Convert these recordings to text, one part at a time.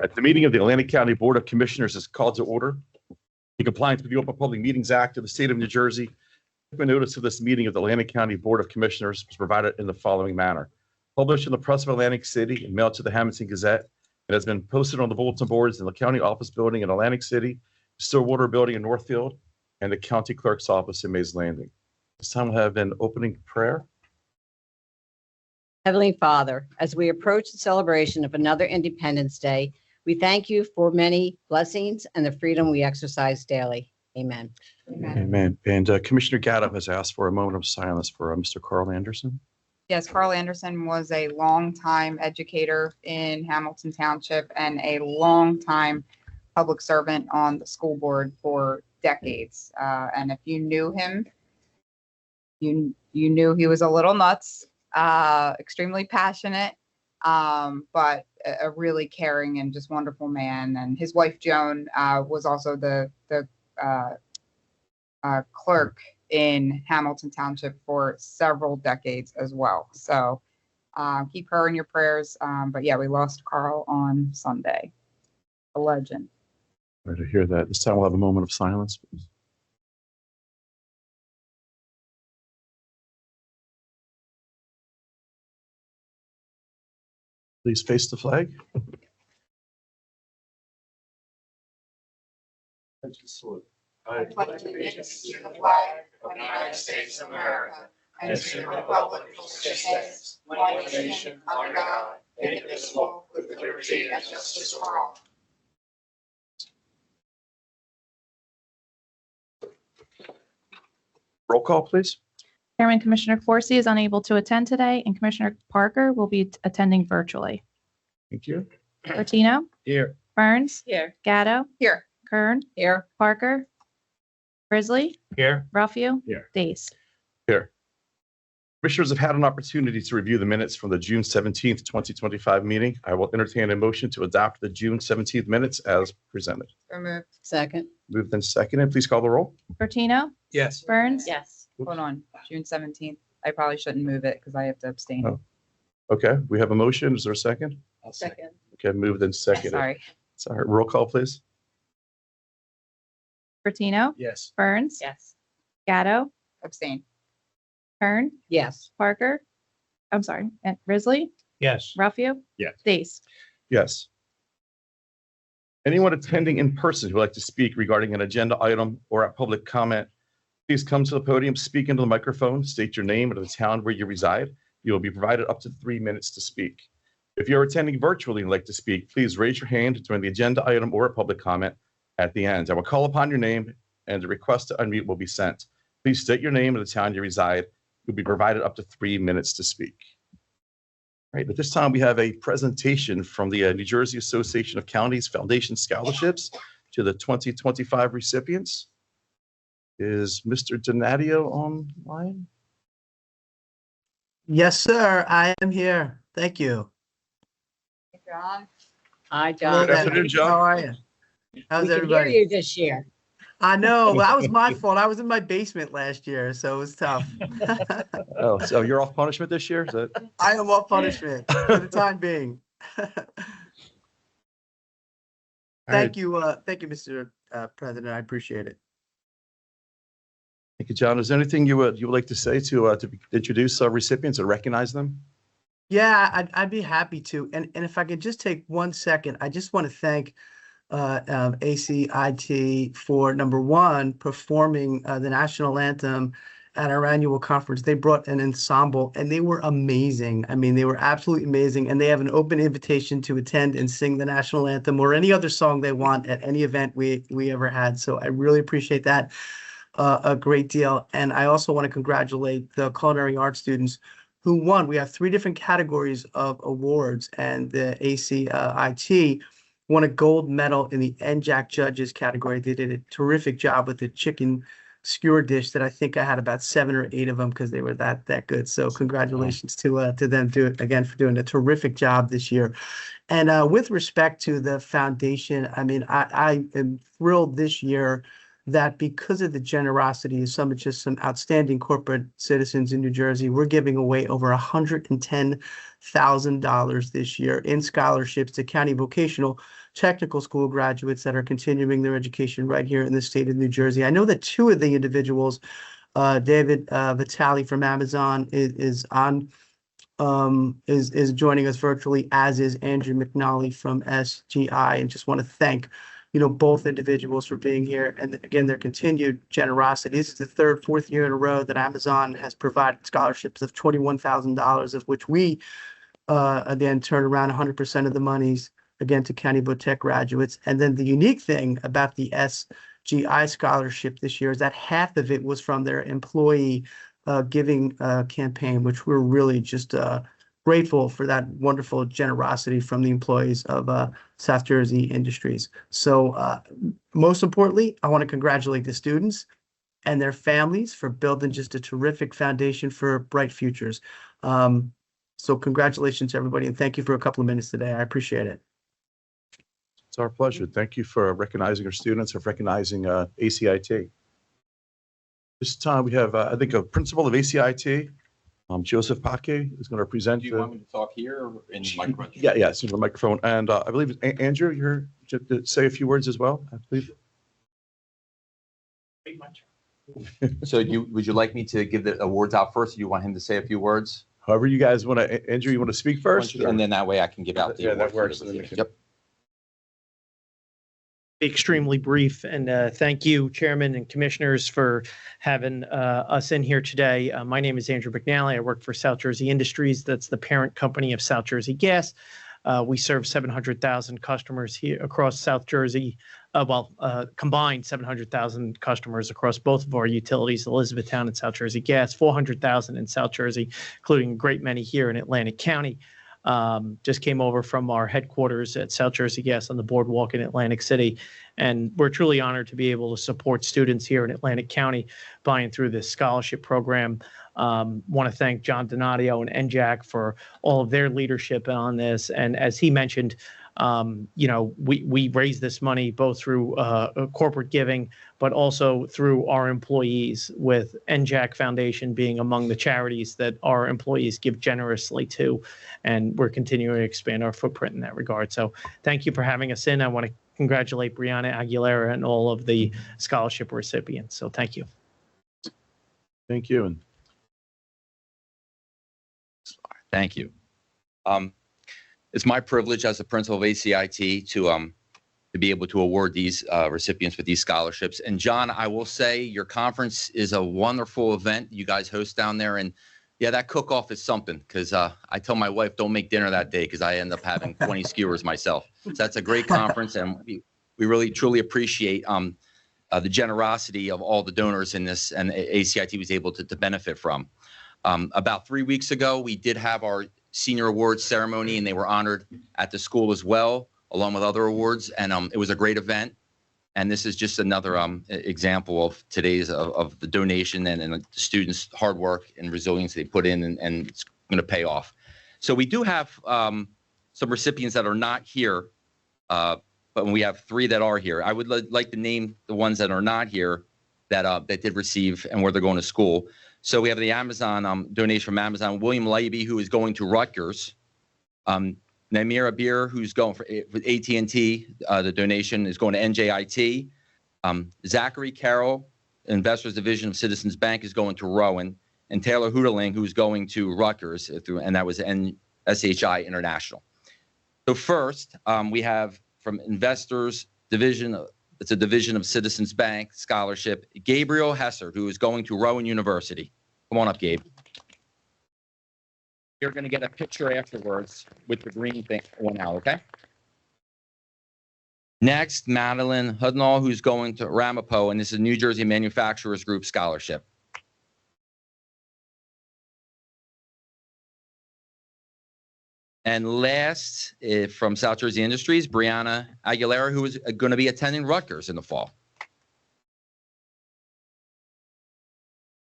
The meeting of the Atlantic County Board of Commissioners is called to order. In compliance with the Open Public Meetings Act of the State of New Jersey, a notice of this meeting of the Atlantic County Board of Commissioners was provided in the following manner. Published in the Press of Atlantic City and mailed to the Hamilton Gazette. It has been posted on the bulletin boards in the county office building in Atlantic City, Stillwater building in Northfield, and the county clerk's office in Mays Landing. This time we'll have an opening prayer. Heavenly Father, as we approach the celebration of another Independence Day, we thank you for many blessings and the freedom we exercise daily. Amen. Amen. And Commissioner Gatto has asked for a moment of silence for Mr. Carl Anderson. Yes, Carl Anderson was a longtime educator in Hamilton Township and a longtime public servant on the school board for decades. And if you knew him, you knew he was a little nuts, extremely passionate, but a really caring and just wonderful man. And his wife Joan was also the clerk in Hamilton Township for several decades as well. So keep her in your prayers. But yeah, we lost Carl on Sunday. A legend. Sorry to hear that. This time we'll have a moment of silence, please. Please face the flag. I pledge allegiance to the flag of the United States of America and to the republic for which it stands, one nation, under God, indivisible, with liberty and justice for all. Roll call, please. Chairman Commissioner Forsey is unable to attend today, and Commissioner Parker will be attending virtually. Thank you. Bertino, Here. Burns, Here. Gatto, Here. Kern, Here. Parker, Grizzly, Here. Ruffio, Here. Days. Here. Commissioners have had an opportunity to review the minutes from the June 17th, 2025 meeting. I will entertain a motion to adopt the June 17th minutes as presented. So moved. Second. Moved and seconded. Please call the roll. Bertino, Yes. Burns, Yes. Hold on. June 17th. I probably shouldn't move it because I have to abstain. Oh. Okay, we have a motion. Is there a second? Second. Okay, moved and seconded. Sorry. Sorry. Roll call, please. Bertino, Yes. Burns, Yes. Gatto, Abstain. Kern, Yes. Parker, I'm sorry, and Grizzly, Yes. Ruffio, Yes. Days. Yes. Anyone attending in person who would like to speak regarding an agenda item or a public comment, please come to the podium, speak into the microphone, state your name and the town where you reside. You will be provided up to 3 minutes to speak. If you're attending virtually and would like to speak, please raise your hand during the agenda item or a public comment at the end. I will call upon your name and the request to unmute will be sent. Please state your name and the town you reside. You'll be provided up to 3 minutes to speak. All right, at this time, we have a presentation from the New Jersey Association of Counties Foundation Scholarships to the 2025 recipients. Is Mr. Donadio online? Yes, sir. I am here. Thank you. Hey, John. Hi, Hello John. Good there. afternoon, John. How are you? How's We can hear everybody? you this year. I know. That was my fault. I was in my basement last year, so it was tough. Oh, so you're off punishment this year? Is that? I am off punishment for the time being. Thank you, Mr. President. I appreciate it. Thank you, John. Is there anything you would like to say to introduce recipients or recognize them? Yeah, I'd be happy to. And if I could just take 1 second, I just want to thank ACIT for, number one, performing the national anthem at our annual conference. They brought an ensemble and they were amazing. I mean, they were absolutely amazing. And they have an open invitation to attend and sing the national anthem or any other song they want at any event we ever had. So I really appreciate that a great deal. And I also want to congratulate the culinary arts students who won. We have 3 different categories of awards, and the ACIT won a gold medal in the NJAC judges category. They did a terrific job with the chicken skewer dish that I think I had about 7 or 8 of them because they were that good. So congratulations to them for doing a terrific job this year. And with respect to the foundation, I mean, I am thrilled this year that because of the generosity of some outstanding corporate citizens in New Jersey, we're giving away over $110,000 this year in scholarships to county vocational technical school graduates that are continuing their education right here in the state of New Jersey. I know that two of the individuals, David Vitale from Amazon is joining us virtually, as is Andrew McNally from SGI, and just want to thank both individuals for being here, and again their continued generosity. This is the third, fourth year in a row that Amazon has provided scholarships of $21,000, of which we again turn around 100% of the monies again to County Vo-Tech graduates. And then the unique thing about the SGI scholarship this year is that half of it was from their employee giving campaign, which we're really just grateful for that wonderful generosity from the employees of South Jersey Industries. So most importantly, I want to congratulate the students and their families for building just a terrific foundation for bright futures. So congratulations to everybody, and thank you for a couple of minutes today. I appreciate it. It's our pleasure. Thank you for recognizing our students, for recognizing ACIT. This time we have, I think, a principal of ACIT, Joseph Paque, is going to present. Do you want me to talk here or in the microphone? Yeah, it's in the microphone. And I believe, Andrew, you're to say a few words as well, I believe. So would you like me to give the awards out first? Or do you want him to say a few words? However you guys want to. Andrew, you want to speak first? And then that way I can give out the Yeah, that awards. works. Yep. Extremely brief, and thank you, Chairman and Commissioners, for having us in here today. My name is Andrew McNally. I work for South Jersey Industries. That's the parent company of South Jersey Gas. We serve 700,000 customers here across South Jersey. Combined 700,000 customers across both of our utilities, Elizabethtown and South Jersey Gas, 400,000 in South Jersey, including a great many here in Atlantic County. Just came over from our headquarters at South Jersey Gas on the boardwalk in Atlantic City. And we're truly honored to be able to support students here in Atlantic County buying through this scholarship program. Want to thank John Donadio and NJAC for all of their leadership on this. And as he mentioned, we raise this money both through corporate giving, but also through our employees, with NJAC Foundation being among the charities that our employees give generously to. And we're continuing to expand our footprint in that regard. So thank you for having us in. I want to congratulate Brianna Aguilera and all of the scholarship recipients. So thank you. Thank you. And Thank you. It's my privilege as the principal of ACIT to be able to award these recipients with these scholarships. And John, I will say your conference is a wonderful event you guys host down there. And yeah, that cook-off is something, because I tell my wife, don't make dinner that day, because I end up having 20 skewers myself. So that's a great conference, and we really truly appreciate the generosity of all the donors in this, and ACIT was able to benefit from. About 3 weeks ago, we did have our senior awards ceremony, and they were honored at the school as well, along with other awards. And it was a great event. And this is just another example of today's of the donation and the students' hard work and resilience they put in, and it's going to pay off. So we do have some recipients that are not here, but we have 3 that are here. I would like to name the ones that are not here that did receive and where they're going to school. So we have the Amazon donation from Amazon, William Leiby, who is going to Rutgers. Namira Beer, who's going for AT&T, the donation is going to NJIT. Zachary Carroll, Investors Division of Citizens Bank, is going to Rowan. And Taylor Hooterling, who's going to Rutgers, and that was SHI International. So first, we have from Investors Division, it's a division of Citizens Bank scholarship, Gabriel Hesser, who is going to Rowan University. Come on up, Gabe. You're going to get a picture afterwards with the green thing one out, okay? Next, Madeline Hudnall, who's going to Ramapo, and this is New Jersey Manufacturers Group Scholarship. And last, from South Jersey Industries, Brianna Aguilera, who is going to be attending Rutgers in the fall.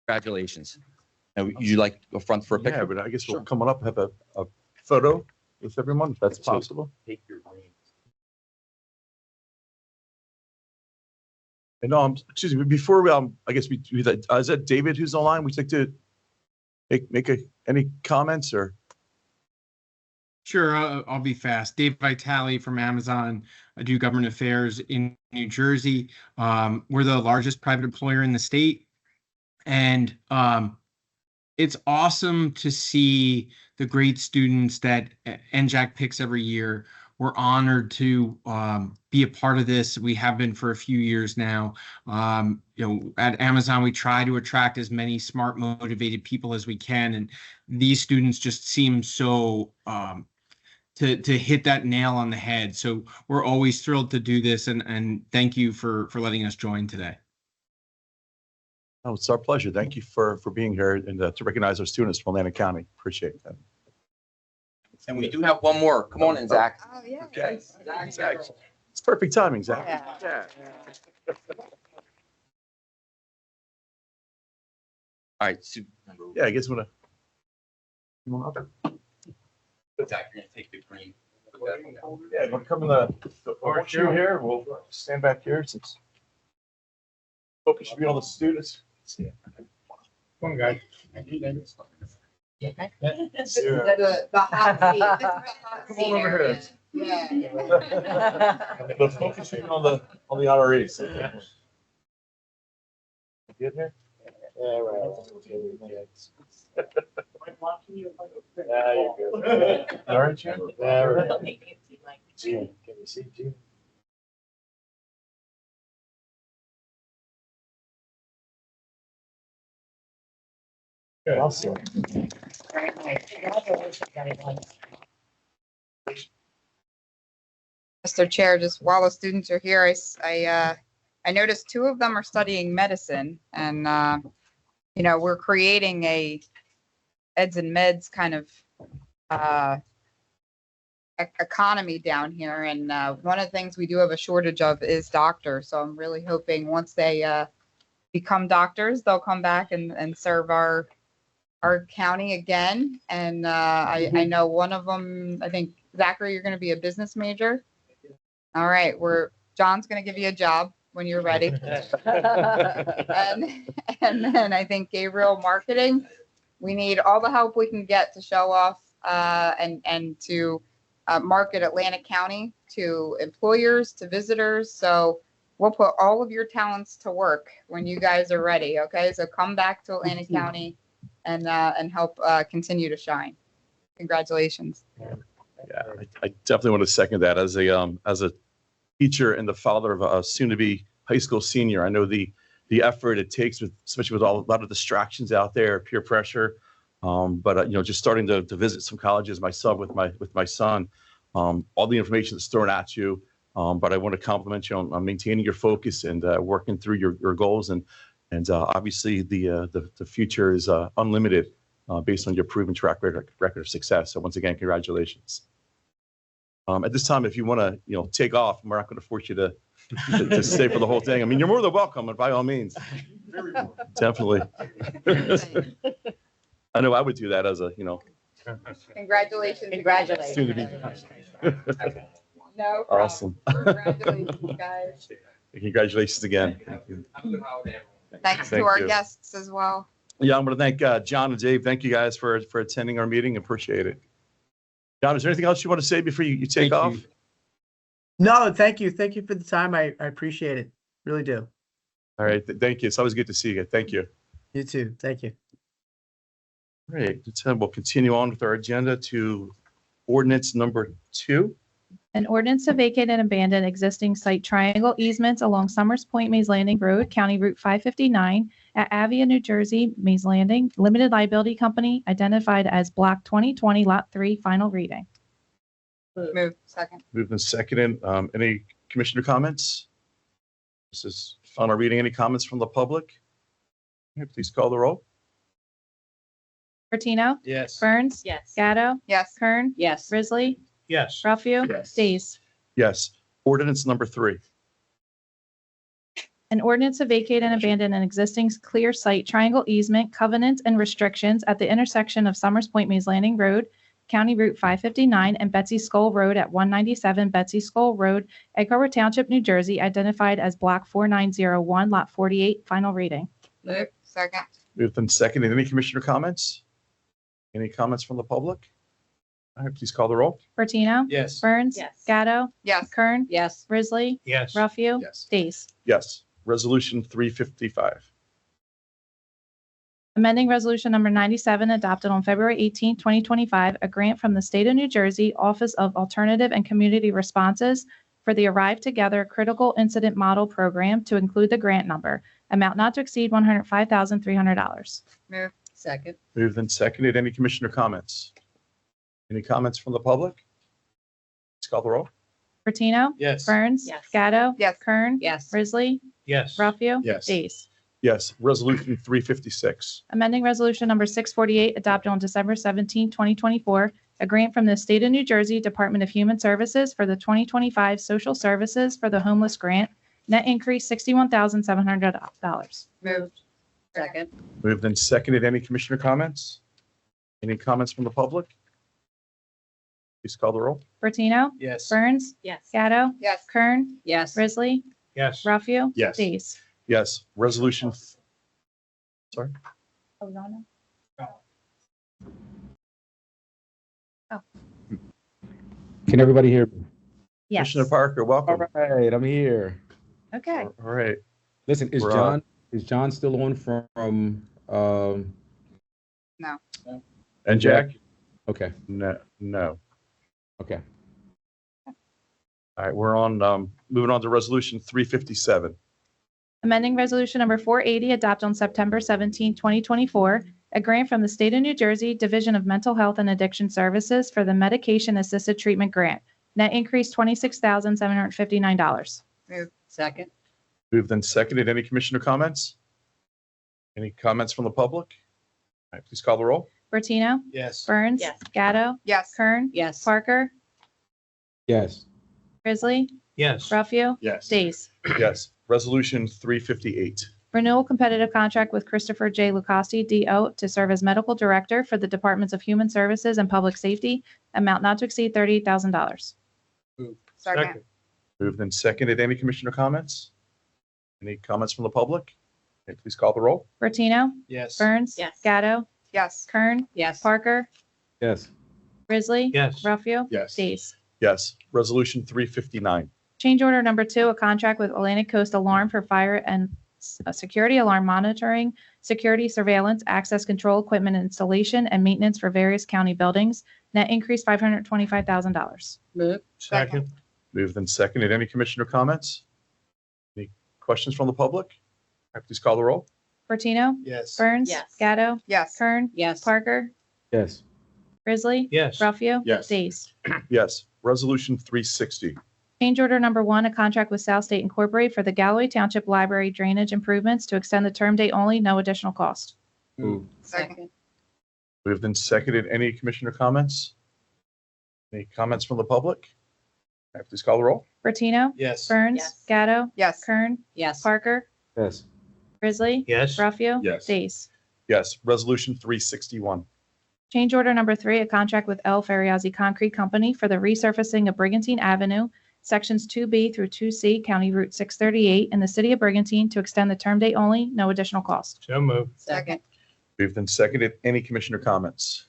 Congratulations. Now, would you like to go front for a picture? yeah, but I guess we'll come on up, have a photo with everyone, if that's possible. Take your green. And excuse me, before we, I guess is that David who's online? Would you like to make any comments or? Sure, I'll be fast. Dave Vitale from Amazon. I do government affairs in New Jersey. We're the largest private employer in the state. And it's awesome to see the great students that NJAC picks every year. We're honored to be a part of this. We have been for a few years now. At Amazon, we try to attract as many smart, motivated people as we can. And these students just seem so to hit that nail on the head. So we're always thrilled to do this. And thank you for letting us join today. Oh, it's our pleasure. Thank you for being here and to recognize our students from Atlantic County. Appreciate that. And we do have one more. Come on in, Zach. Oh, yeah. Okay. Zach. It's perfect timing, Zach. Yeah. All right. Yeah, I guess I'm gonna. Zach, you're gonna take the green. Yeah, we'll come in the horseshoe here. We'll stand back here since focus should be on the students. Come on, guys. The hot seat. Come on over here. Yeah. The focus should be on the honorees. Get here? Yeah, right. All right, Jim? Yeah, right. Gene, can you see Gene? Awesome. Very nice. Congratulations, everyone. Mr. Chair, just while the students are here, I noticed two of them are studying medicine, and we're creating a eds and meds kind of economy down here, and one of the things we do have a shortage of is doctors. So I'm really hoping once they become doctors, they'll come back and serve our county again. And I know one of them, I think, Zachary, you're going to be a business major. All right, John's going to give you a job when you're ready. and then I think Gabriel, marketing. We need all the help we can get to show off and to market Atlantic County to employers, to visitors. So we'll put all of your talents to work when you guys are ready. Okay, so come back to Atlantic County and help continue to shine. Congratulations. Yeah, I definitely want to second that as a teacher and the father of a soon-to-be high school senior. I know the effort it takes, especially with a lot of distractions out there, peer pressure. But just starting to visit some colleges myself with my son, all the information that's thrown at you. But I want to compliment you on maintaining your focus and working through your goals. And obviously the future is unlimited based on your proven track record of success. So once again, congratulations. At this time, if you want to take off, we're not going to force you to stay for the whole thing. I mean, you're more than welcome, and by all means, definitely. I know I would do that as a Congratulations. Congratulations. soon to be. No problem. Awesome. Congratulations, guys. Congratulations again. Thank you. Thanks to Thank our you. guests as well. Yeah, I'm going to thank John and Dave. Thank you guys for attending our meeting. Appreciate it. John, is there anything else you want to say before you take off? you. No, thank you. Thank you for the time. I appreciate it. Really do. All right. Thank you. It's always good to see you. Thank you. You too. Thank you. Great. We'll continue on with our agenda to ordinance number 2. An ordinance to vacate and abandon existing site triangle easements along Summers Point, Mays Landing Road, County Route 559 at Avia, New Jersey, Mays Landing, Limited Liability Company, identified as Block 2020, Lot 3, final reading. Move second. Moved and seconded. Any commissioner comments? This is final reading. Any comments from the public? Okay, please call the roll. Bertino, Yes. Burns, Yes. Gatto, Yes. Kern, Yes. Risley, Yes. Ruffio, Yes. Days. Yes. Ordinance number 3. An ordinance to vacate and abandon an existing clear site triangle easement, covenants, and restrictions at the intersection of Summers Point, Mays Landing Road County Route 559, and Betsy Skull Road at 197 Betsy Skull Road, Egg Harbor Township, New Jersey, identified as Block 4901, Lot 48, final reading. Move. Second. Moved and seconded. Any commissioner comments? Any comments from the public? All right, please call the roll. Bertino. Yes. Burns. Yes. Gatto. Yes. Kern. Yes. Risley. Yes. Ruffio. Yes. Days. Yes. Resolution 355. Amending Resolution Number 97, adopted on February 18, 2025, a grant from the State of New Jersey Office of Alternative and Community Responses for the Arrive Together Critical Incident Model Program to include the grant number, amount not to exceed $105,300. Move. Second. Moved and seconded. Any commissioner comments? Any comments from the public? Please call the roll. Bertino. Yes. Burns. Yes. Gatto. Yes. Kern. Yes. Risley. Yes. Ruffio. Yes. Days. Yes. Resolution 356. Amending Resolution Number 648, adopted on December 17, 2024, a grant from the State of New Jersey Department of Human Services for the 2025 Social Services for the Homeless Grant, net increase $61,700. Move. Second. Moved and seconded. Any commissioner comments? Any comments from the public? Please call the roll. Bertino. Yes. Burns. Yes. Gatto. Yes. Kern. Yes. Risley. Yes. Ruffio. Yes. Days. Yes. Resolution. Sorry. Can everybody hear me? Yes. Commissioner Parker, All welcome. right, I'm here. Okay. All right. Listen, is We're John still on from And Jack? okay, No. okay. All right, we're on, moving on to resolution 357. Amending Resolution Number 480, adopted on September 17, 2024, a grant from the State of New Jersey Division of Mental Health and Addiction Services for the Medication Assisted Treatment Grant, net increase $26,759. Move. Second. Moved and seconded. Any commissioner comments? Any comments from the public? All right, please call the roll. Bertino. Yes. Burns. Yes. Gatto. Yes. Kern. Yes. Parker. Yes, Risley. Yes. Ruffio. Yes. Days. Yes. Resolution 358. Renewal competitive contract with Christopher J. Lucasti, D.O., to serve as medical director for the Departments of Human Services and Public Safety, amount not to exceed $38,000. Second. Moved and seconded. Any commissioner comments? Any comments from the public? Okay, please call the roll. Bertino. Yes. Burns. Yes. Gatto. Yes. Kern. Yes. Parker. yes, Risley. Yes. Ruffio. Yes. Days. Yes. Resolution 359. Change order number 2, a contract with Atlantic Coast Alarm for fire and security alarm monitoring, security surveillance, access control equipment installation, and maintenance for various county buildings. Net increase $525,000. Move. Second. Moved and seconded. Any commissioner comments? Any questions from the public? All right, please call the roll. Bertino. Yes. Burns. Yes. Gatto. Yes. Kern. Yes. Parker. yes, Risley. Yes. Ruffio. Yes. Days. Yes. Resolution 360. Change order number 1, a contract with South State Incorporated for the Galloway Township Library drainage improvements to extend the term date only, no additional cost. move, Second. Moved and seconded. Any commissioner comments? Any comments from the public? All right, please call the roll. Bertino. Yes. Burns. Yes. Gatto. Yes. Kern. Yes. Parker. yes, Risley. Yes. Ruffio. Yes. Days. Yes. Resolution 361. Change order number 3, a contract with L. Ferriazzi Concrete Company for the resurfacing of Brigantine Avenue, sections 2B through 2C, County Route 638, in the city of Brigantine to extend the term date only, no additional cost. So moved. Second. Moved and seconded. Any commissioner comments?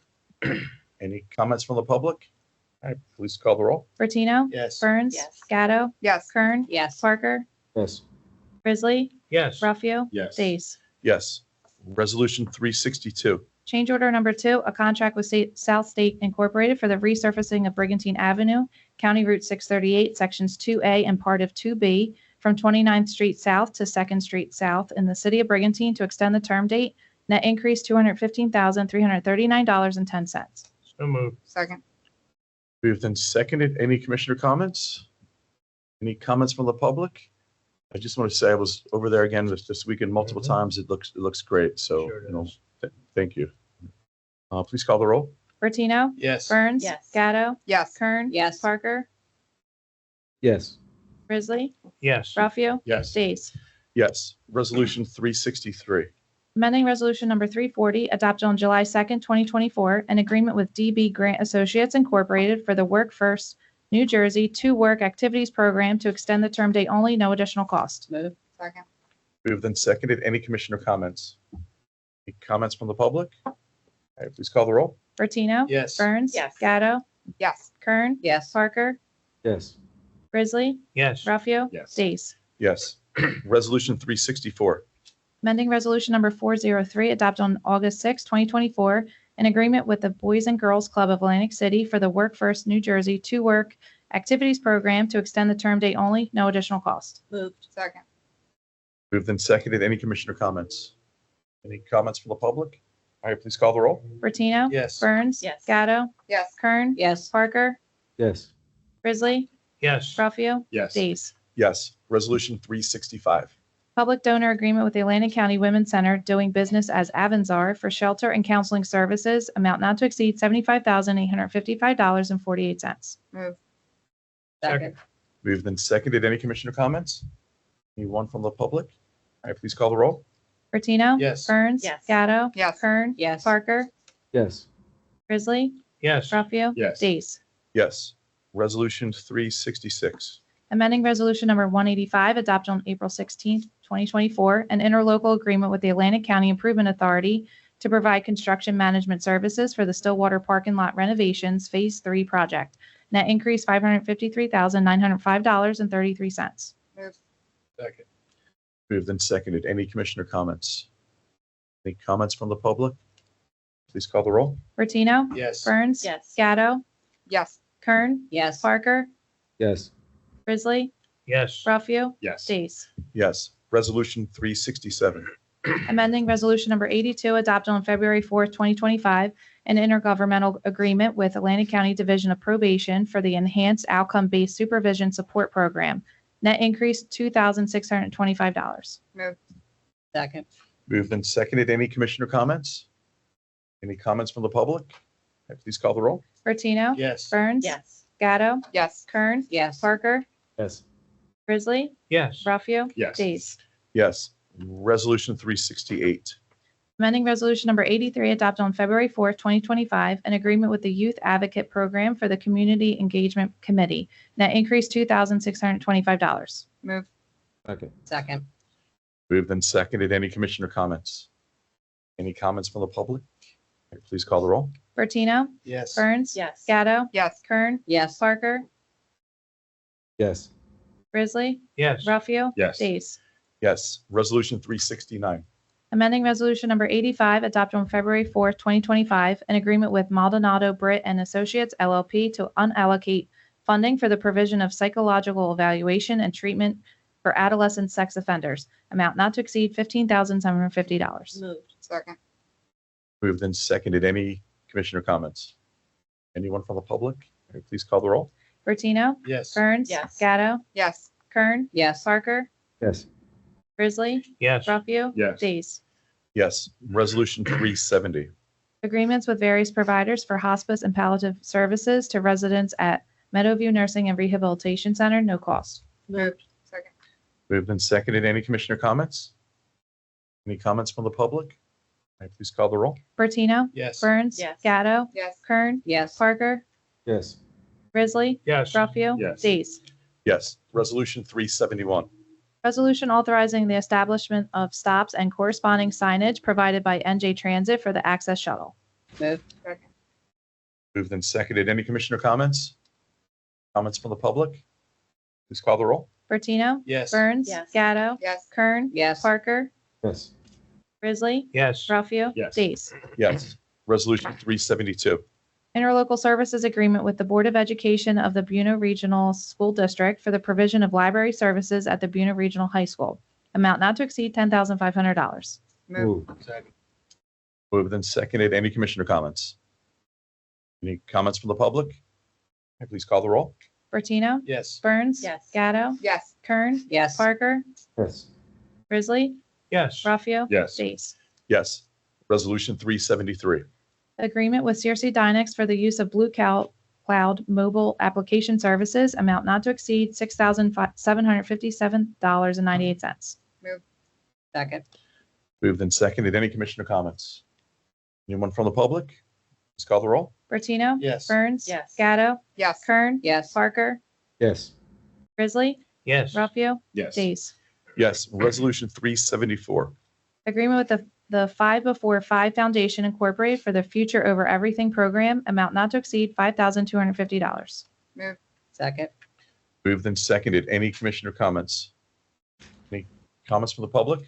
Any comments from the public? All right, please call the roll. Bertino. Yes. Burns. Yes. Gatto. Yes. Kern. Yes. Parker. yes, Risley. Yes. Ruffio. Yes. Days. Yes. Resolution 362. Change order number 2, a contract with South State Incorporated for the resurfacing of Brigantine Avenue, County Route 638, sections 2A and part of 2B, from 29th Street South to 2nd Street South in the city of Brigantine to extend the term date. Net increase $215,339.10. So moved. Second. Moved and seconded. Any commissioner comments? Any comments from the public? I just want to say I was over there again this weekend multiple times. It looks great. So, Sure it you know, is. thank you. Please call the roll. Bertino. Yes. Burns. Yes. Gatto. Yes. Kern. Yes. Parker. yes, Risley. Yes. Ruffio. Yes. Days. Yes. Resolution 363. Amending Resolution Number 340, adopted on July 2nd, 2024, an agreement with DB Grant Associates Incorporated for the Work First New Jersey to-work activities program to extend the term date only, no additional cost. Move. Second. Moved and seconded. Any commissioner comments? Any comments from the public? All right, please call the roll. Bertino. Yes. Burns. Yes. Gatto. Yes. Kern. Yes. Parker. Yes. Grizzly. Yes. Ralphio. Yes. Days. Yes. Resolution 364. Amending Resolution Number 403, adopted on August 6, 2024, an agreement with the Boys and Girls Club of Atlantic City for the Work First New Jersey to-work activities program to extend the term date only, no additional cost. Moved. Second. Moved and seconded. Any commissioner comments? Any comments from the public? All right, please call the roll. Bertino. Yes. Burns. Yes. Gatto. Yes. Kern. Yes. Parker. Yes. Grizzly. Yes. Ralphio. Yes. Days. Yes. Resolution 365. Public donor agreement with the Atlantic County Women's Center doing business as Avanzar for shelter and counseling services, amount not to exceed $75,855.48. Move. Second. Moved and seconded. Any commissioner comments? Anyone from the public? All right, please call the roll. Bertino. Yes. Burns. Yes. Gatto. Yes. Kern. Yes. Parker. Yes. Grizzly. Yes. Ralphio. Yes. Days. Yes. Resolution 366. Amending Resolution Number 185, adopted on April 16, 2024, an interlocal agreement with the Atlantic County Improvement Authority to provide construction management services for the Stillwater Parking Lot renovations Phase 3 project. Net increase $553,905.33. Move. Second. Moved and seconded. Any commissioner comments? Any comments from the public? Please call the roll. Bertino. Yes. Burns. Yes. Gatto. Yes. Kern. Yes. Parker. Yes. Grizzly. Yes. Ralphio. Yes. Days. Yes. Resolution 367. Amending Resolution Number 82, adopted on February 4th, 2025, an intergovernmental agreement with Atlantic County Division of Probation for the Enhanced Outcome-Based Supervision Support Program. Net increase $2,625. Move. Second. Moved and seconded. Any commissioner comments? Any comments from the public? All right, please call the roll. Bertino. Yes. Burns. Yes. Gatto. Yes. Kern. Yes. Parker. Yes. Grizzly. Yes. Ralphio. Yes. Days. Yes. Resolution 368. Amending Resolution Number 83, adopted on February 4th, 2025, an agreement with the Youth Advocate Program for the Community Engagement Committee. Net increase $2,625. Move. Second. Second. Moved and seconded. Any commissioner comments? Any comments from the public? All right, please call the roll. Bertino. Yes. Burns. Yes. Gatto. Yes. Kern. Yes. Parker. Yes. Grizzly. Yes. Ralphio. Yes. Days. Yes. Resolution 369. Amending Resolution Number 85, adopted on February 4th, 2025, an agreement with Maldonado Britt and Associates LLP to unallocate funding for the provision of psychological evaluation and treatment for adolescent sex offenders. Amount not to exceed $15,750. Moved. Second. Moved and seconded. Any commissioner comments? Anyone from the public? All right, please call the roll. Bertino. Yes. Burns. Yes. Gatto. Yes. Kern. Yes. Parker. Yes. Grizzly. Yes. Ralphio. Yes. Days. Yes. Resolution 370. Agreements with various providers for hospice and palliative services to residents at Meadowview Nursing and Rehabilitation Center, no cost. Moved. Second. Moved and seconded. Any commissioner comments? Any comments from the public? All right, please call the roll. Bertino. Yes. Burns. Yes. Gatto. Yes. Kern. Yes. Parker. Yes. Grizzly. Yes. Ralphio. Yes. Days. Yes. Resolution 371. Resolution authorizing the establishment of stops and corresponding signage provided by NJ Transit for the Access Shuttle. Moved. Second. Moved and seconded. Any commissioner comments? Comments from the public? Please call the roll. Bertino. Yes. Burns. Yes. Gatto. Yes. Kern. Yes. Parker. Yes. Grizzly. Yes. Ralphio. Yes. Days. Yes. Resolution 372. Interlocal Services Agreement with the Board of Education of the Buena Regional School District for the provision of library services at the Buena Regional High School. Amount not to exceed $10,500. Move. Move. Second. Moved and seconded. Any commissioner comments? Any comments from the public? Okay, please call the roll. Bertino. Yes. Burns. Yes. Gatto. Yes. Kern. Yes. Parker. Yes. Grizzly. Yes. Ralphio. Yes. Days. Yes. Resolution 373. Agreement with Searcy Dynex for the use of Blue Cloud mobile application services. Amount not to exceed $6,757.98. Move. Second. Moved and seconded. Any commissioner comments? Anyone from the public? Please call the roll. Bertino. Yes. Burns. Yes. Gatto. Yes. Kern. Yes. Parker. Yes. Grizzly. Yes. Ralphio. Yes. Days. Yes. Resolution 374. Agreement with the 5 Before 5 Foundation Incorporated for the Future Over Everything program, amount not to exceed $5,250. Move. Second. Moved and seconded. Any commissioner comments? Any comments from the public?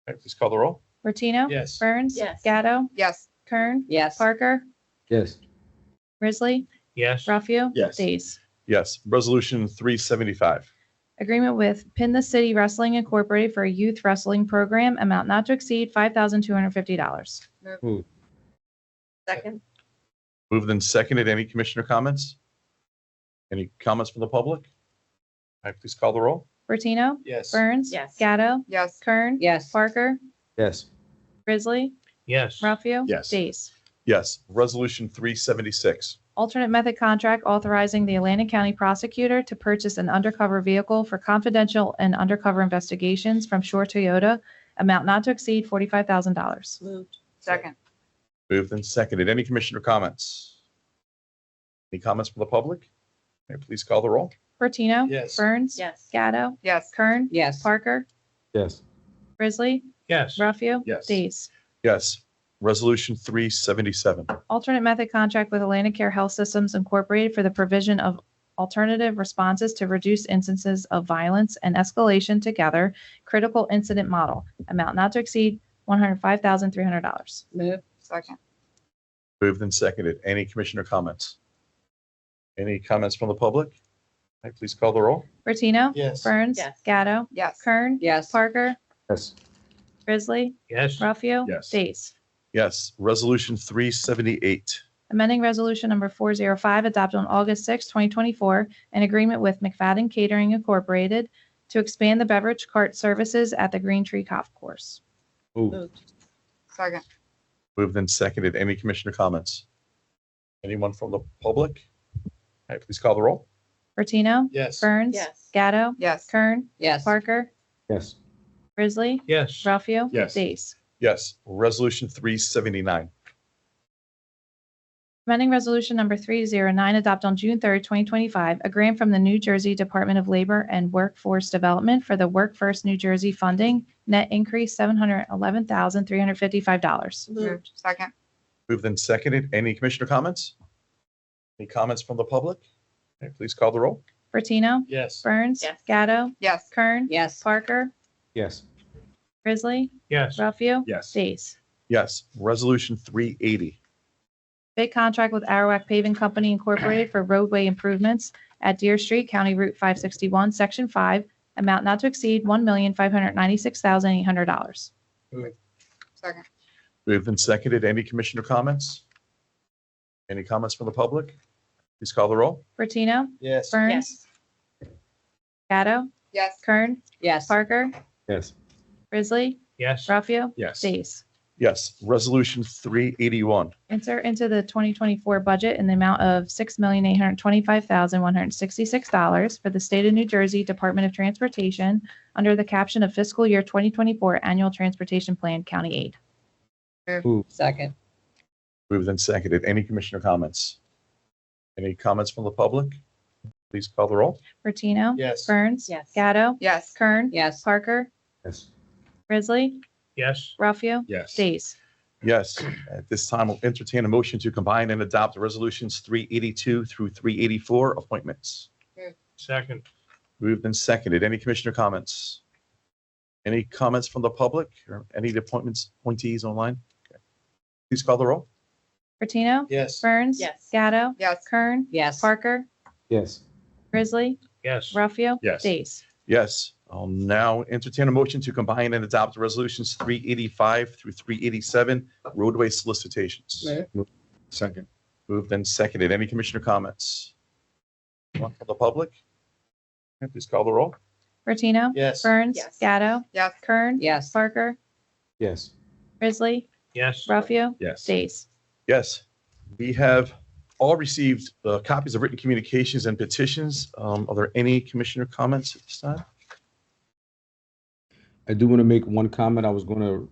Okay, please call the roll. Bertino. Yes. Burns. Yes. Gatto. Yes. Kern. Yes. Parker. Yes. Grizzly. Yes. Ralphio. Yes. Days. Yes. Resolution 375. Agreement with Pin the City Wrestling Incorporated for a youth wrestling program, amount not to exceed $5,250. Move. Second. Moved and seconded. Any commissioner comments? Any comments from the public? All right, please call the roll. Bertino. Yes. Burns. Yes. Gatto. Yes. Kern. Yes. Parker. Yes. Grizzly. Yes. Ralphio. Yes. Days. Yes. Resolution 376. Alternate method contract authorizing the Atlantic County prosecutor to purchase an undercover vehicle for confidential and undercover investigations from Shore Toyota, amount not to exceed $45,000. Moved. Second. Moved and seconded. Any commissioner comments? Any comments from the public? Okay, please call the roll. Bertino. Yes. Burns. Yes. Gatto. Yes. Kern. Yes. Parker. Yes. Grizzly. Yes. Ralphio. Yes. Days. Yes. Resolution 377. Alternate method contract with Atlantic Care Health Systems Incorporated for the provision of alternative responses to reduce instances of violence and escalation together, critical incident model, amount not to exceed $105,300. Moved. Second. Moved and seconded. Any commissioner comments? Any comments from the public? All right, please call the roll. Bertino. Yes. Burns. Yes. Gatto. Yes. Kern. Yes. Parker. Yes. Grizzly. Yes. Ralphio. Yes. Days. Yes. Resolution 378. Amending Resolution Number 405 adopted on August 6, 2024, an agreement with McFadden Catering Incorporated to expand the beverage cart services at the Green Tree Golf Course. Move. Moved. Second. Moved and seconded. Any commissioner comments? Anyone from the public? All right, please call the roll. Bertino. Yes. Burns. Yes. Gatto. Yes. Kern. Yes. Parker. Yes. Grizzly. Yes. Ralphio. Yes. Days. Yes. Resolution 379. Amending Resolution Number 309 adopted on June 3, 2025, a grant from the New Jersey Department of Labor and Workforce Development for the Work First New Jersey funding, net increase $711,355. Moved. Second. Moved and seconded. Any commissioner comments? Any comments from the public? Okay, please call the roll. Bertino. Yes. Burns. Yes. Gatto. Yes. Kern. Yes. Parker. Yes. Grizzly. Yes. Ralphio. Yes. Days. Yes. Resolution 380. Bid contract with Arawak Paving Company Incorporated for roadway improvements at Deer Street, County Route 561, Section 5, amount not to exceed $1,596,800. Second. Moved and seconded. Any commissioner comments? Any comments from the public? Please call the roll. Bertino. Yes. Burns. Gatto. Yes. Kern. Yes. Parker. Yes. Grizzly. Yes. Ralphio. Yes. Days. Yes. Resolution 381. Insert into the 2024 budget in the amount of $6,825,166 for the State of New Jersey Department of Transportation under the caption of Fiscal Year 2024 Annual Transportation Plan County Aid. Second. Moved and seconded. Any commissioner comments? Any comments from the public? Please call the roll. Bertino. Yes. Burns. Yes. Gatto. Yes. Kern. Yes. Parker. Yes. Grizzly. Yes. Ralphio. Yes. Days. Yes. At this time, we'll entertain a motion to combine and adopt the resolutions 382 through 384 appointments. Second. Moved and seconded. Any commissioner comments? Any comments from the public or any appointees online? Okay. Please call the roll. Bertino. Yes. Burns. Yes. Gatto. Yes. Kern. Yes. Parker. Yes. Grizzly. Yes. Ralphio. Yes. Days. Yes. I'll now entertain a motion to combine and adopt the resolutions 385 through 387 roadway solicitations. Move. Second. Moved and seconded. Any commissioner comments? Anyone from the public? Okay, please call the roll. Bertino. Yes. Burns. Yes. Gatto. Yes. Kern. Yes. Parker. Yes. Grizzly. Yes. Ralphio. Yes. Days. Yes. We have all received copies of written communications and petitions. Are there any commissioner comments at this time? I do want to make one comment. I was going to,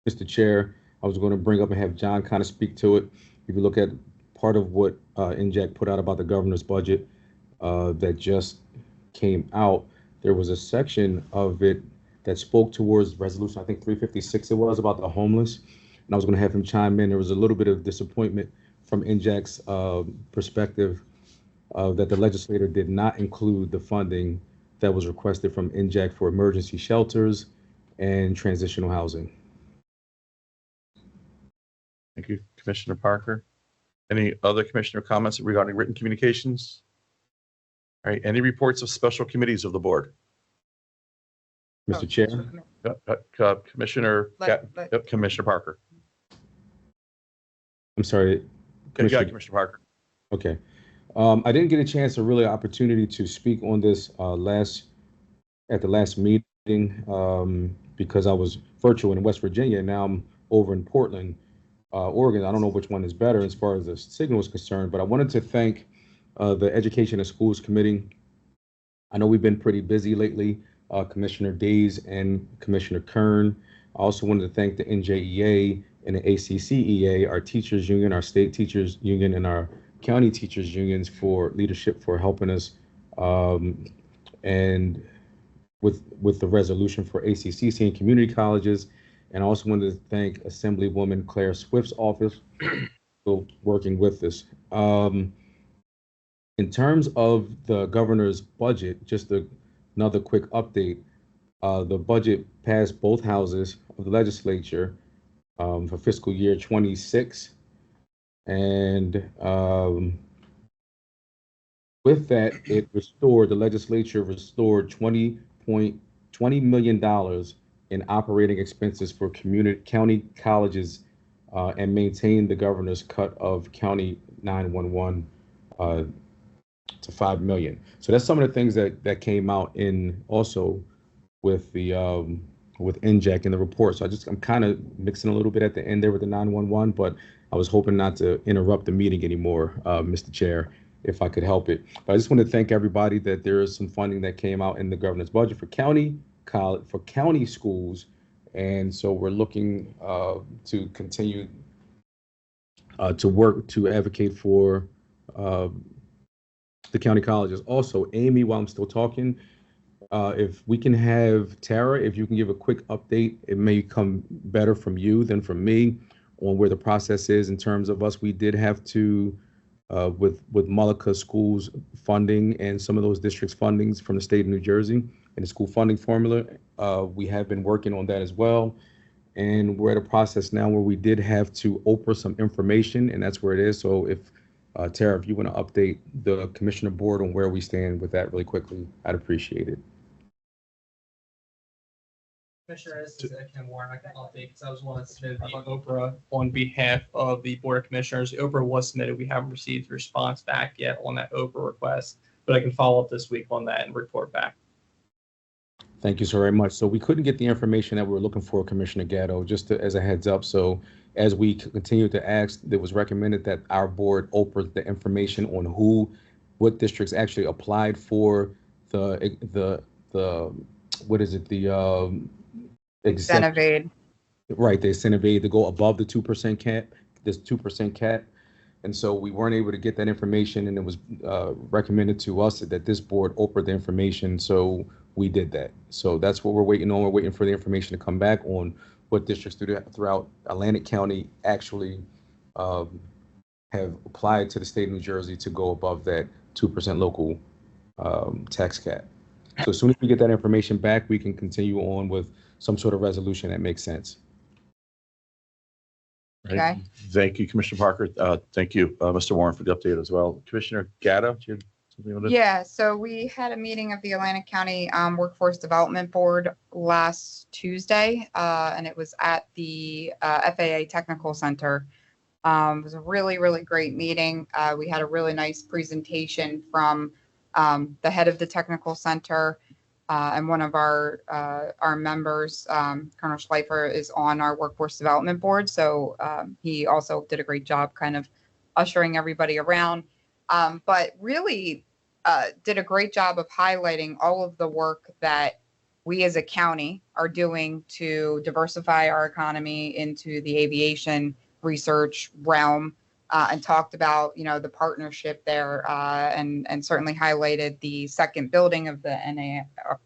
Mr. Chair, I was going to bring up and have John kind of speak to it. If you look at part of what NJAC put out about the governor's budget that just came out, there was a section of it that spoke towards resolution, I think 356 it was, about the homeless. And I was going to have him chime in. There was a little bit of disappointment from NJAC's perspective that the legislator did not include the funding that was requested from NJAC for emergency shelters and transitional housing. Thank you, Commissioner Parker. Any other commissioner comments regarding written communications? All right, any reports of special committees of the board? Mr. Chair, Commissioner, Commissioner Parker. I'm sorry. Okay, yeah, Commissioner Parker. Okay. I didn't get a chance or really opportunity to speak on this at the last meeting because I was virtual in West Virginia, and now I'm over in Portland, Oregon. I don't know which one is better as far as the signal is concerned, but I wanted to thank the Education and Schools Committee. I know we've been pretty busy lately, Commissioner Days and Commissioner Kern. I also wanted to thank the NJEA and the ACCEA, our teachers union, our state teachers union, and our county teachers unions for leadership, for helping us and with the resolution for ACCC and community colleges. And I also wanted to thank Assemblywoman Claire Swift's office for working with us. In terms of the governor's budget, just another quick update. The budget passed both houses of the legislature for fiscal year 26. And with that, the legislature restored $20 million in operating expenses for county colleges and maintained the governor's cut of county 911 to $5 million. So that's some of the things that came out in also with the with NJAC in the report. So I'm kind of mixing a little bit at the end there with the 911, but I was hoping not to interrupt the meeting anymore, Mr. Chair, if I could help it. But I just want to thank everybody that there is some funding that came out in the governor's budget for county schools. And so we're looking to continue to work to advocate for the county colleges. Also, Amy, while I'm still talking, if we can have Tara, if you can give a quick update, it may come better from you than from me on where the process is in terms of us. We did have to, with Mullica Schools funding and some of those districts' fundings from the state of New Jersey and the school funding formula, we have been working on that as well. And we're at a process now where we did have to Oprah some information, and that's where it is. So if Tara, if you want to update the commissioner board on where we stand with that really quickly, I'd appreciate it. Commissioner, this is Ken Warren. I can update because I was one that submitted the Oprah on behalf of the Board of Commissioners. The Oprah was submitted. We haven't received a response back yet on that Oprah request, but I can follow up this week on that and report back. Thank you so very much. So we couldn't get the information that we were looking for, Commissioner Gatto, just as a heads up. So as we continue to ask, it was recommended that our board Oprah the information on what districts actually applied for the what is it, the Incentive aid. Right, the incentive aid to go above the 2% cap, this 2% cap. And so we weren't able to get that information, and it was recommended to us that this board Oprah the information. So we did that. So that's what we're waiting on. We're waiting for the information to come back on what districts throughout Atlantic County actually have applied to the state of New Jersey to go above that 2% local tax cap. So as soon as we get that information back, we can continue on with some sort of resolution that makes sense. Right. Okay. Thank you, Commissioner Parker. Thank you, Mr. Warren, for the update as well. Commissioner Gatto, do you have something on this? Yeah, so we had a meeting of the Atlantic County Workforce Development Board last Tuesday, and it was at the FAA Technical Center. It was a really, really great meeting. We had a really nice presentation from the head of the technical center, and one of our members, Colonel Schleifer, is on our Workforce Development Board. So he also did a great job kind of ushering everybody around, but really did a great job of highlighting all of the work that we as a county are doing to diversify our economy into the aviation research realm, and talked about, the partnership there, and certainly highlighted the second building of the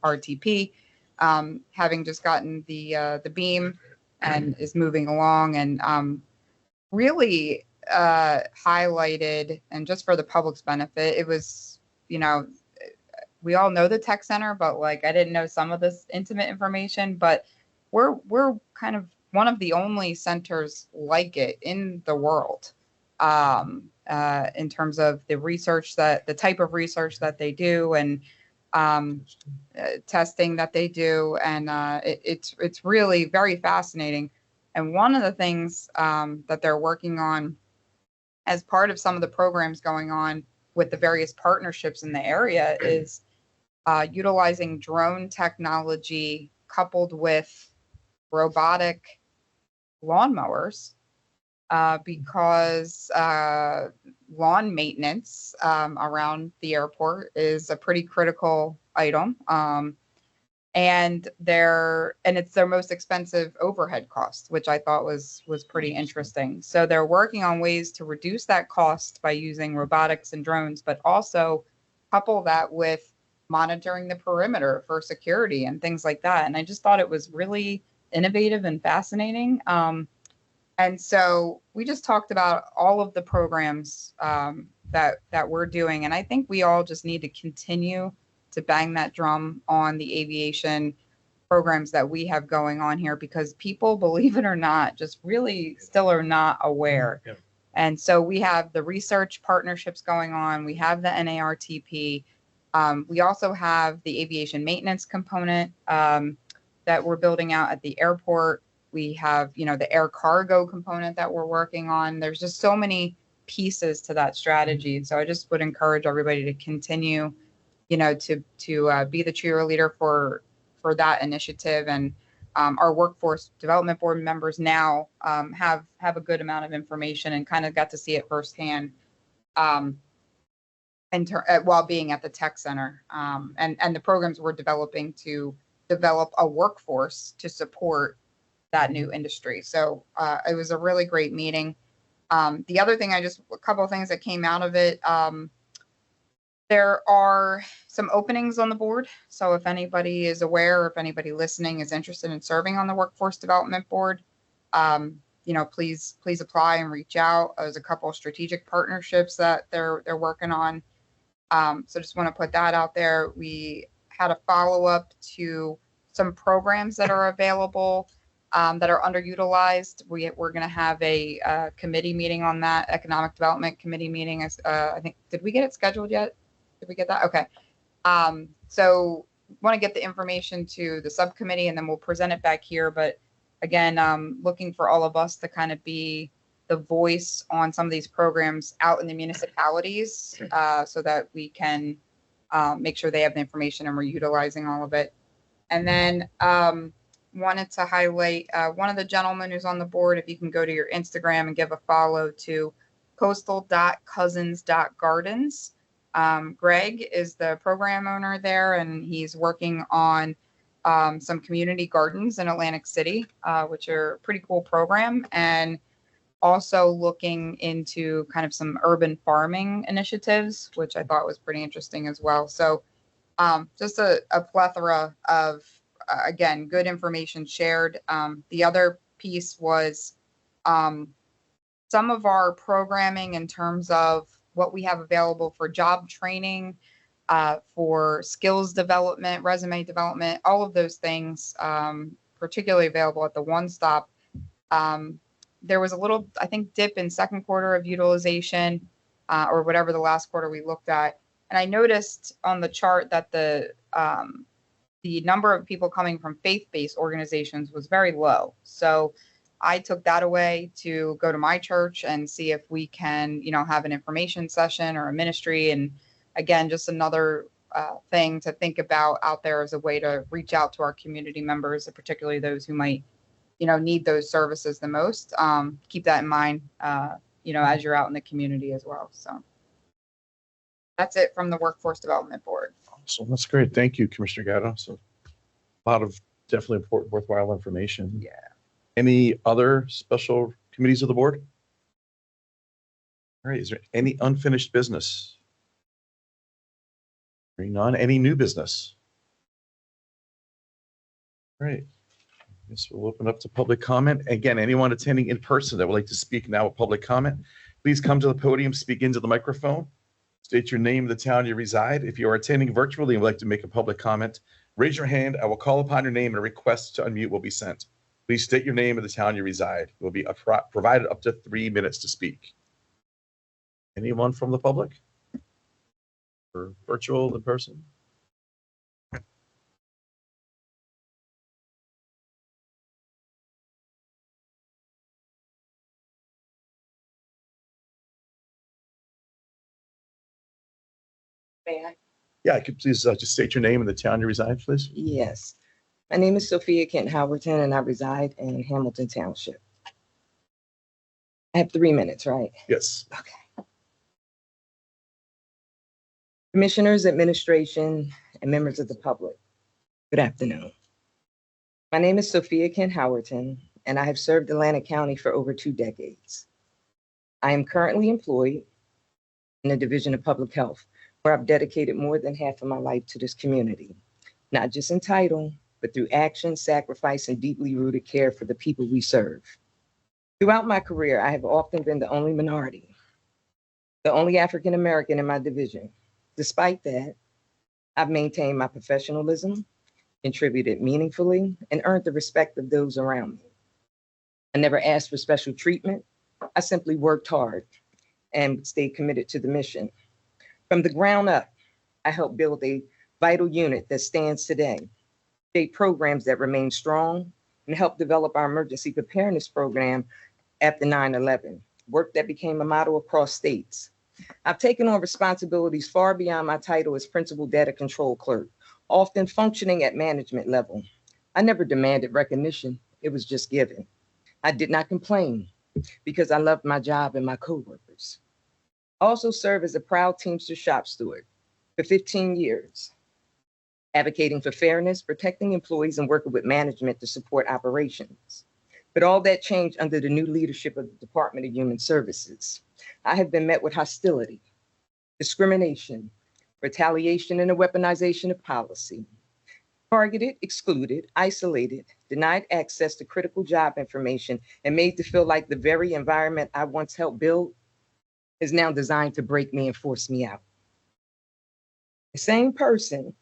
NARTP, having just gotten the beam and is moving along, and really highlighted, and just for the public's benefit, it was, we all know the tech center, but like I didn't know some of this intimate information, but we're kind of one of the only centers like it in the world, in terms of the type of research that they do, and testing that they do, and it's really very fascinating. And one of the things that they're working on as part of some of the programs going on with the various partnerships in the area is utilizing drone technology coupled with robotic lawnmowers, because lawn maintenance around the airport is a pretty critical item. And it's their most expensive overhead cost, which I thought was pretty interesting. So they're working on ways to reduce that cost by using robotics and drones, but also couple that with monitoring the perimeter for security and things like that. And I just thought it was really innovative and fascinating. And so we just talked about all of the programs that we're doing, and I think we all just need to continue to bang that drum on the aviation programs that we have going on here, because people, believe it or not, just really still are not aware. Yeah. And so we have the research partnerships going on. We have the NARTP. We also have the aviation maintenance component that we're building out at the airport. We have, the air cargo component that we're working on. There's just so many pieces to that strategy. So I just would encourage everybody to continue to be the cheerleader for that initiative. And our workforce development board members now have a good amount of information and kind of got to see it firsthand while being at the tech center, and the programs we're developing to develop a workforce to support that new industry. So it was a really great meeting. The other thing, a couple of things that came out of it. There are some openings on the board. So if anybody is aware, or if anybody listening is interested in serving on the Workforce Development Board, please apply and reach out. There's a couple of strategic partnerships that they're working on. So just want to put that out there. We had a follow-up to some programs that are available that are underutilized. We're going to have a committee meeting on that, Economic Development Committee meeting. I think, did we get it scheduled yet? Did we get that? Okay. So want to get the information to the subcommittee, and then we'll present it back here. But again, looking for all of us to kind of be the voice on some of these programs out in the municipalities, so that we can make sure they have the information and we're utilizing all of it. And then wanted to highlight one of the gentlemen who's on the board. If you can go to your Instagram and give a follow to coastal.cousins.gardens. Greg is the program owner there, and he's working on some community gardens in Atlantic City, which are a pretty cool program, and also looking into kind of some urban farming initiatives, which I thought was pretty interesting as well. So just a plethora of, again, good information shared. The other piece was some of our programming in terms of what we have available for job training, for skills development, resume development, all of those things, particularly available at the One Stop. There was a little, I think, dip in second quarter of utilization, or whatever the last quarter we looked at. And I noticed on the chart that the number of people coming from faith-based organizations was very low. So I took that away to go to my church and see if we can, have an information session or a ministry. And again, just another thing to think about out there as a way to reach out to our community members, and particularly those who might, need those services the most. Keep that in mind, as you're out in the community as well. So that's it from the Workforce Development Board. So that's great. Thank you, Commissioner Gatto. So A lot of definitely important, worthwhile information. Yeah. Any other special committees of the board? All right, is there any unfinished business? Hearing none, any new business? All right, I guess we'll open up to public comment. Again, anyone attending in person that would like to speak now with public comment, please come to the podium, speak into the microphone, state your name, the town you reside. If you are attending virtually and would like to make a public comment, raise your hand. I will call upon your name and a request to unmute will be sent. Please state your name and the town you reside. You will be provided up to 3 minutes to speak. Anyone from the public? Or virtual, in person? May I? Yeah, I could please just state your name and the town you reside, please. Yes. My name is Sophia Kent Howerton, and I reside in Hamilton Township. I have 3 minutes, right? Yes. Okay. Commissioners, administration, and members of the public, good afternoon. My name is Sophia Kent Howerton, and I have served Atlantic County for over 2 decades. I am currently employed in the Division of Public Health, where I've dedicated more than half of my life to this community, not just in title, but through action, sacrifice, and deeply rooted care for the people we serve. Throughout my career, I have often been the only minority, the only African American in my division. Despite that, I've maintained my professionalism, contributed meaningfully, and earned the respect of those around me. I never asked for special treatment. I simply worked hard and stayed committed to the mission. From the ground up, I helped build a vital unit that stands today, create programs that remain strong, and help develop our emergency preparedness program after 9/11, work that became a model across states. I've taken on responsibilities far beyond my title as Principal Data Control Clerk, often functioning at management level. I never demanded recognition, it was just given. I did not complain because I loved my job and my coworkers. I also served as a proud Teamster shop steward for 15 years, advocating for fairness, protecting employees, and working with management to support operations. But all that changed under the new leadership of the Department of Human Services. I have been met with hostility, discrimination, retaliation, and a weaponization of policy. Targeted, excluded, isolated, denied access to critical job information, and made to feel like the very environment I once helped build is now designed to break me and force me out. The same person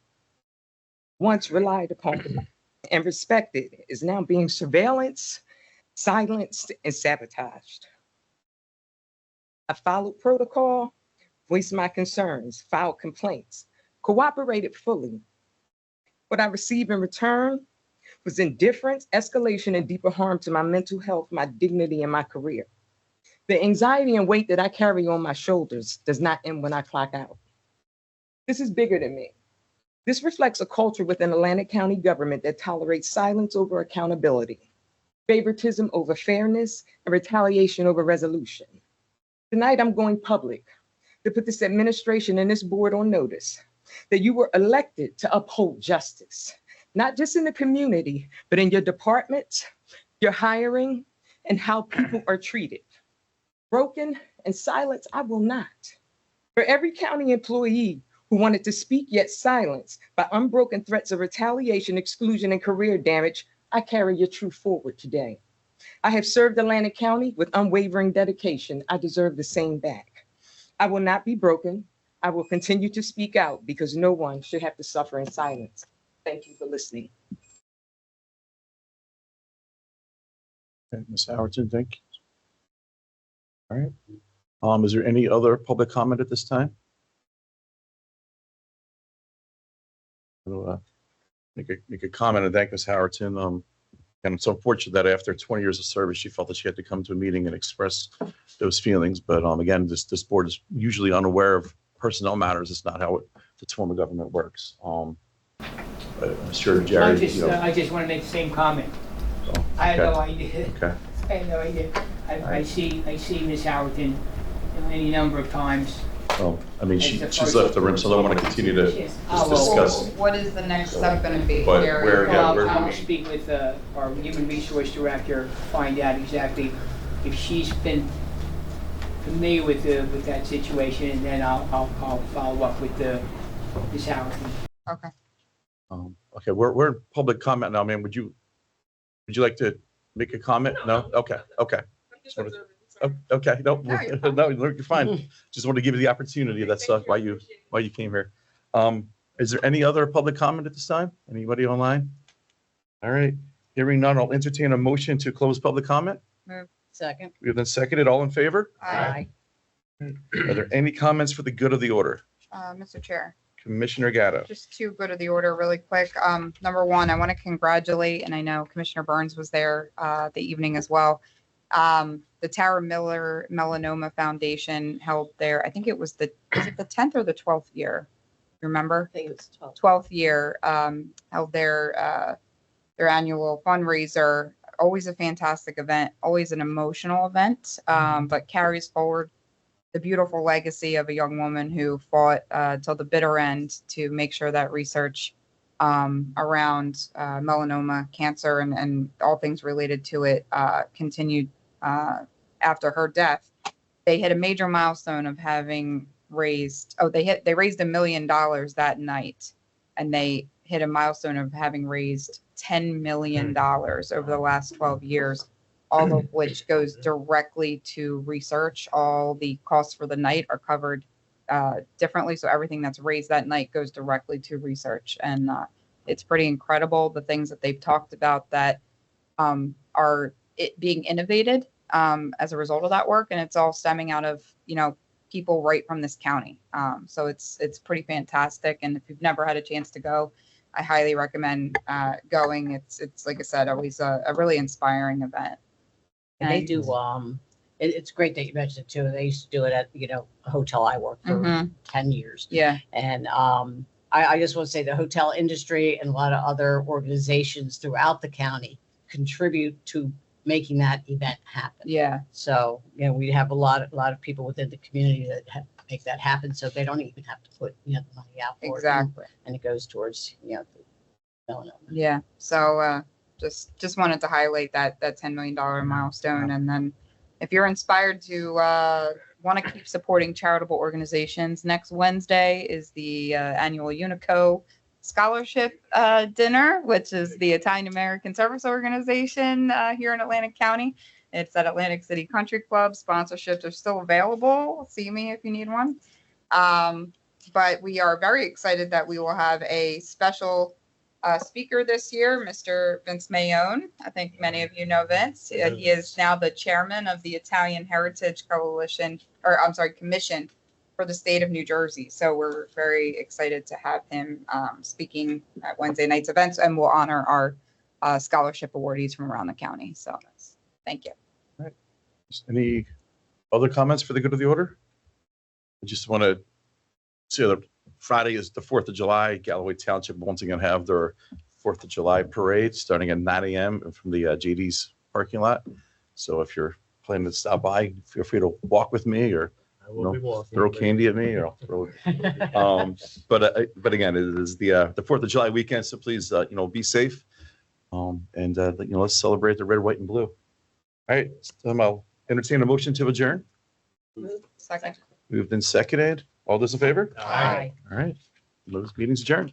once relied upon and respected is now being surveillanced, silenced, and sabotaged. I followed protocol, voiced my concerns, filed complaints, cooperated fully. What I received in return was indifference, escalation, and deeper harm to my mental health, my dignity, and my career. The anxiety and weight that I carry on my shoulders does not end when I clock out. This is bigger than me. This reflects a culture within Atlantic County government that tolerates silence over accountability, favoritism over fairness, and retaliation over resolution. Tonight, I'm going public to put this administration and this board on notice that you were elected to uphold justice, not just in the community, but in your departments, your hiring, and how people are treated. Broken and silenced, I will not. For every county employee who wanted to speak yet silenced by unbroken threats of retaliation, exclusion, and career damage, I carry your truth forward today. I have served Atlantic County with unwavering dedication. I deserve the same back. I will not be broken. I will continue to speak out because no one should have to suffer in silence. Thank you for listening. Okay, Ms. Howerton, thank you. All right. Is there any other public comment at this time? I'll make a comment and thank Ms. Howerton. And it's unfortunate that after 20 years of service, she felt that she had to come to a meeting and express those feelings. But again, this board is usually unaware of personnel matters. It's not how this form of government works. I'm sure Jerry. I just want to make the same comment. Oh, I had okay. no idea. Okay. I had no idea. I see Ms. Howerton any number of times. Oh, I mean, It's the she's first- left the room, so I don't want to continue to Oh, just well, discuss. What is the next step going to be? But Gary? where- yeah, Well, where do I will we- speak with our human resource director, find out exactly if she's been familiar with that situation, and then I'll follow up with Ms. Howard. Okay. Okay, we're in public comment now, man. Would you like to make a comment? No? Okay. Just wanted to- Okay, no, no, you're fine. Just want to give you the opportunity. That's why you came here. Is there any other public comment at this time? Anybody online? All right, hearing none, I'll entertain a motion to close public comment. Second. We have been seconded. All in favor? Aye. Are there any comments for the good of the order? Mr. Chair. Commissioner Gatto. Just two go to the order really quick. Number one, I want to congratulate, and I know Commissioner Burns was there the evening as well. The Tara Miller Melanoma Foundation held their, I think it was the 10th or the 12th year? Remember? I think it was 12. 12th year, held their annual fundraiser. Always a fantastic event, always an emotional event, but carries forward the beautiful legacy of a young woman who fought till the bitter end to make sure that research around melanoma, cancer, and all things related to it continued after her death. They hit a major milestone of having raised, they raised $1 million that night, and they hit a milestone of having raised $10 million over the last 12 years, all of which goes directly to research. All the costs for the night are covered differently. So everything that's raised that night goes directly to research. And it's pretty incredible, the things that they've talked about that are being innovated as a result of that work. And it's all stemming out of, people right from this county. So it's pretty fantastic. And if you've never had a chance to go, I highly recommend going. It's like I said, always a really inspiring event. And they do, it's great that you mentioned it too. They used to do it at, a hotel I worked for 10 years. Yeah. And I just want to say the hotel industry and a lot of other organizations throughout the county contribute to making that event happen. Yeah. So, we have a lot of people within the community that make that happen. So they don't even have to put, the money out for Exactly. it. And it goes towards, the melanoma. Yeah. So just wanted to highlight that $10 million milestone. And then if you're inspired to want to keep supporting charitable organizations, next Wednesday is the annual Unico Scholarship Dinner, which is the Italian American Service Organization here in Atlantic County. It's at Atlantic City Country Club. Sponsorships are still available. See me if you need one. But we are very excited that we will have a special speaker this year, Mr. Vince Mayone. I think many of you know Vince. He is now the chairman of the Italian Heritage Commission for the state of New Jersey. So we're very excited to have him speaking at Wednesday night's events, and we'll honor our scholarship awardees from around the county. So thank you. All right. Any other comments for the good of the order? I just want to say that Friday is the 4th of July. Galloway Township once again have their 4th of July parade starting at 9 a.m. from the JD's parking lot. So if you're planning to stop by, feel free to walk with me or throw candy at me, or I'll throw it. But again, it is the 4th of July weekend, so please, be safe. And let's celebrate the red, white, and blue. All right, I'll entertain a motion to adjourn. Second. Moved and seconded. All those in favor? Aye. All right, those meetings adjourned.